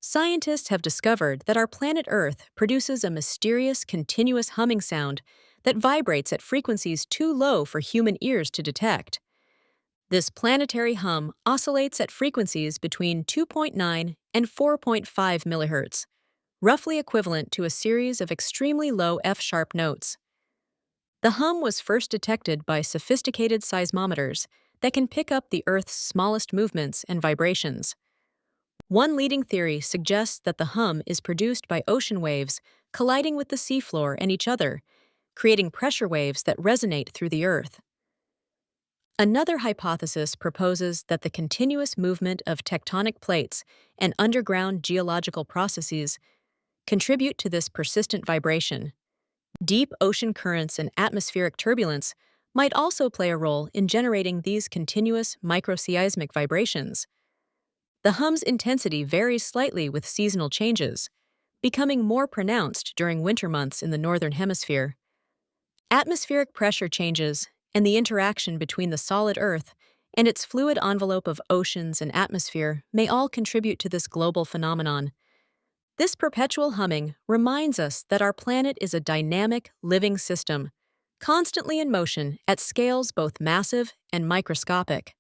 Scientists have discovered that our planet Earth produces a mysterious, continuous humming sound that vibrates at frequencies too low for human ears to detect. This planetary hum oscillates at frequencies between 2.9 and 4.5 MHz, roughly equivalent to a series of extremely low F-sharp notes. The hum was first detected by sophisticated seismometers that can pick up the Earth's smallest movements and vibrations. One leading theory suggests that the hum is produced by ocean waves colliding with the seafloor and each other, creating pressure waves that resonate through the Earth. Another hypothesis proposes that the continuous movement of tectonic plates and underground geological processes contribute to this persistent vibration. Deep ocean currents and atmospheric turbulence might also play a role in generating these continuous microseismic vibrations. The hum's intensity varies slightly with seasonal changes, becoming more pronounced during winter months in the northern hemisphere. Atmospheric pressure changes and the interaction between the solid Earth and its fluid envelope of oceans and atmosphere may all contribute to this global phenomenon. This perpetual humming reminds us that our planet is a dynamic, living system, constantly in motion at scales both massive and microscopic.